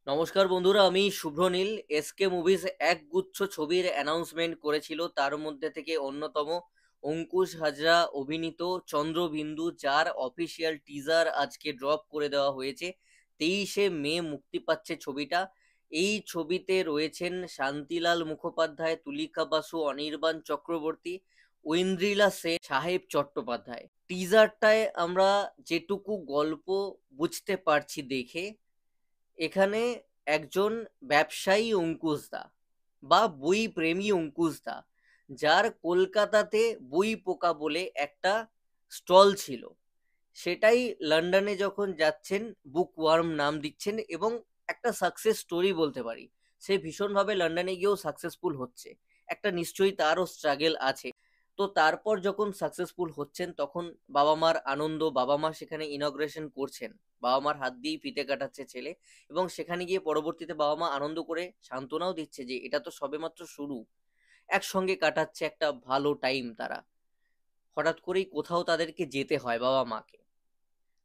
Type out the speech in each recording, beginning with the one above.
নমস্কার বন্ধুরা, আমি শুভ্রনীল। এসকে মুভিজ একগুচ্ছ ছবির অ্যানাউন্সমেন্ট করেছিল, তার মধ্যে থেকে অন্যতম অঙ্কুশ হাজরা অভিনীত চন্দ্রবিন্দু, যার অফিসিয়াল টিজার আজকে ড্রপ করে দেওয়া হয়েছে। 23শে মে মুক্তি পাচ্ছে ছবিটা। এই ছবিতে রয়েছেন শান্তিলাল মুখোপাধ্যায়, তুলিকা বাসু, অনির্বাণ চক্রবর্তী, ঐন্দ্রিলা সেন, সাহেব চট্টোপাধ্যায়। টিজারটায় আমরা যেটুকু গল্প বুঝতে পারছি দেখে, এখানে একজন ব্যবসায়ী অঙ্কুশদা বা বই প্রেমী অঙ্কুশদা, যার কলকাতাতে বই পোকা বলে একটা স্টল ছিল, সেটাই লন্ডনে যখন যাচ্ছেন বুক ওয়ার্ম নাম দিচ্ছেন এবং একটা সাকসেস স্টোরি বলতে পারি। সে ভীষণভাবে লন্ডনে গিয়েও সাকসেসফুল হচ্ছে, একটা নিশ্চয়ই তারও স্ট্রাগেল আছে। তো তারপর যখন সাকসেসফুল হচ্ছেন তখন বাবা মার আনন্দ, বাবা মা সেখানে ইনগ্রেশন করছেন, বাবা মার হাত দিয়েই ফিতে কাটাচ্ছে ছেলে, এবং সেখানে গিয়ে পরবর্তীতে বাবা মা আনন্দ করে সান্ত্বনাও দিচ্ছে যে এটা তো সবেমাত্র শুরু। একসঙ্গে কাটাচ্ছে একটা ভালো টাইম তারা। হঠাৎ করেই কোথাও তাদেরকে যেতে হয়, বাবা মাকে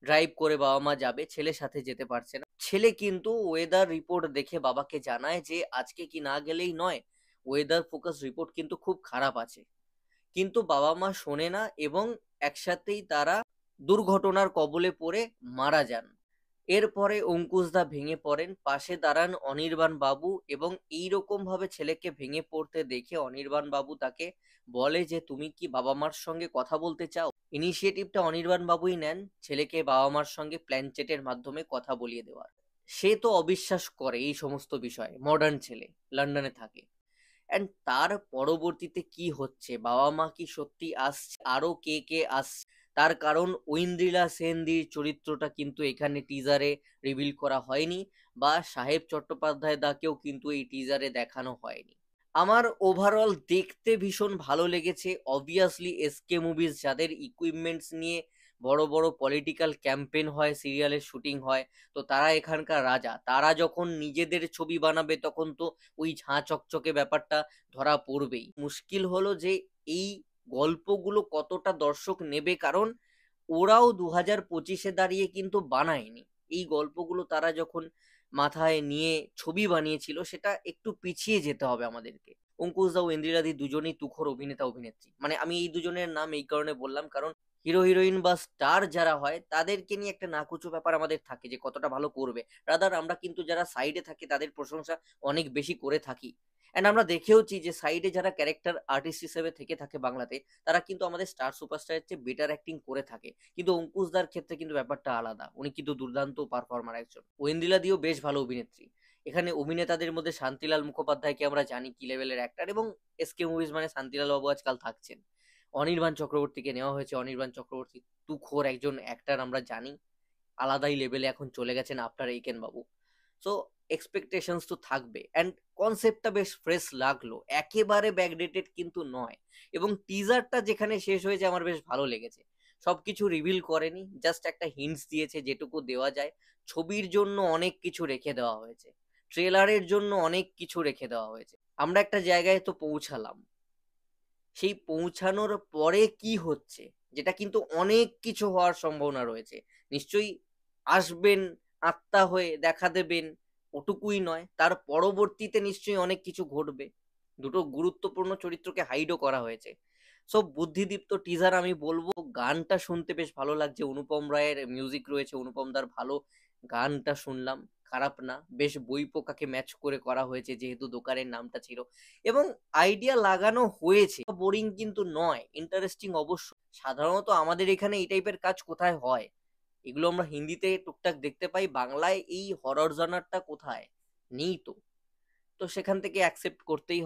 ড্রাইভ করে বাবা মা যাবে, ছেলের সাথে যেতে পারছে না। ছেলে কিন্তু ওয়েদার রিপোর্ট দেখে বাবাকে জানায় যে আজকে কি না গেলেই নয়, ওয়েদার ফোকাস রিপোর্ট কিন্তু খুব খারাপ আছে। কিন্তু বাবা মা শোনে না এবং একসাথেই তারা দুর্ঘটনার কবলে পড়ে মারা যান। এরপরে অঙ্কুশদা ভেঙে পড়েন, পাশে দাঁড়ান অনির্বাণ বাবু, এবং এইরকম ভাবে ছেলেকে ভেঙে পড়তে দেখে অনির্বাণ বাবু তাকে বলে যে তুমি কি বাবা মার সঙ্গে কথা বলতে চাও। ইনিশিয়েটিভটা অনির্বাণ বাবুই নেন, ছেলেকে বাবা মার সঙ্গে প্ল্যানচেটের মাধ্যমে কথা বলিয়ে দেওয়ার। সে তো অবিশ্বাস করে এই সমস্ত বিষয়ে, মডার্ন ছেলে, লন্ডনে থাকে। অ্যান্ড তার পরবর্তীতে কি হচ্ছে, বাবা মা কি সত্যি আসছে, আরো কে কে আসছে, তার কারণ ঐন্দ্রিলা সেনদির চরিত্রটা কিন্তু এখানে টিজারে রিভিল করা হয়নি, বা সাহেব চট্টোপাধ্যায় দাকেও কিন্তু এই টিজারে দেখানো হয়নি। আমার ওভারঅল দেখতে ভীষণ ভালো লেগেছে। অবভিয়াসলি এসকে মুভিজ, যাদের ইকুইপমেন্টস নিয়ে বড় বড় পলিটিক্যাল ক্যাম্পেইন হয়, সিরিয়ালের শুটিং হয়, তো তারা এখানকার রাজা। তারা যখন নিজেদের ছবি বানাবে তখন তো ওই ঝাঁ চকচকে ব্যাপারটা ধরা পড়বেই। মুশকিল হলো যে এই গল্পগুলো কতটা দর্শক নেবে, কারণ ওরাও 2025-এ দাঁড়িয়ে কিন্তু বানায়নি। এই গল্পগুলো তারা যখন মাথায় নিয়ে ছবি বানিয়েছিল, সেটা একটু পিছিয়ে যেতে হবে আমাদেরকে। অঙ্কুশ দা ও ইন্দিরাদি দুজনেই তুখোর অভিনেতা অভিনেত্রী। মানে আমি এই দুজনের নাম এই কারণে বললাম, কারণ হিরো হিরোইন বা স্টার যারা হয় তাদেরকে নিয়ে একটা নাকুচো ব্যাপার আমাদের থাকে যে কতটা ভালো করবে। রাদার আমরা কিন্তু যারা সাইডে থাকে তাদের প্রশংসা অনেক বেশি করে থাকি। অ্যান্ড আমরা দেখেওছি যে সাইডে যারা ক্যারেক্টার আর্টিস্ট হিসেবে থেকে থাকে বাংলাতে, তারা কিন্তু আমাদের স্টার সুপারস্টারের চেয়ে বেটার অ্যাক্টিং করে থাকে। কিন্তু অঙ্কুশদার ক্ষেত্রে কিন্তু ব্যাপারটা আলাদা, উনি কিন্তু দুর্দান্ত পারফর্মার একজন। ঐন্দ্রিলা দিও বেশ ভালো অভিনেত্রী। এখানে অভিনেতাদের মধ্যে শান্তিলাল মুখোপাধ্যায়কে আমরা জানি কি লেভেলের অ্যাক্টার, এবং এসকে মুভিজ মানে শান্তিলাল বাবু আজকাল থাকছেন। অনির্বাণ চক্রবর্তীকে নেওয়া হয়েছে, অনির্বাণ চক্রবর্তী তুখোর একজন অ্যাক্টার, আমরা জানি আলাদাই লেভেলে এখন চলে গেছেন আফটার এইকেন বাবু। সো এক্সপেকটেশনস তো থাকবে। অ্যান্ড কনসেপ্টটা বেশ ফ্রেশ লাগলো, একেবারে ব্যাকডেটেড কিন্তু নয়। এবং টিজারটা যেখানে শেষ হয়েছে আমার বেশ ভালো লেগেছে। সবকিছু রিভিল করেনি, জাস্ট একটা হিন্টস দিয়েছে যেটুকু দেওয়া যায়। ছবির জন্য অনেক কিছু রেখে দেওয়া হয়েছে, ট্রেলারের জন্য অনেক কিছু রেখে দেওয়া হয়েছে। আমরা একটা জায়গায় তো পৌঁছালাম, সেই পৌঁছানোর পরে কি হচ্ছে, যেটা কিন্তু অনেক কিছু হওয়ার সম্ভাবনা রয়েছে। নিশ্চয়ই আসবেন, আত্মা হয়ে দেখা দেবেন, ওটুকুই নয়, তার পরবর্তীতে নিশ্চয়ই অনেক কিছু ঘটবে। দুটো গুরুত্বপূর্ণ চরিত্রকে হাইডও করা হয়েছে। সব বুদ্ধিদীপ্ত টিজার আমি বলবো। গানটা শুনতে বেশ ভালো লাগছে, অনুপম রায়ের মিউজিক রয়েছে, অনুপম দার ভালো। গানটা শুনলাম, খারাপ না, বেশ বই পোকাকে ম্যাচ করে করা হয়েছে যেহেতু দোকানের নামটা ছিল, এবং আইডিয়া লাগানো হয়েছে। বোরিং কিন্তু নয়, ইন্টারেস্টিং অবশ্য। সাধারণত আমাদের এখানে এই টাইপের কাজ কোথায় হয়? এগুলো আমরা হিন্দিতে টুকটাক দেখতে পাই, বাংলায় এই হরর জনারটা কোথায়? নেই তো। তো সেখান থেকে অ্যাকসেপ্ট করতেই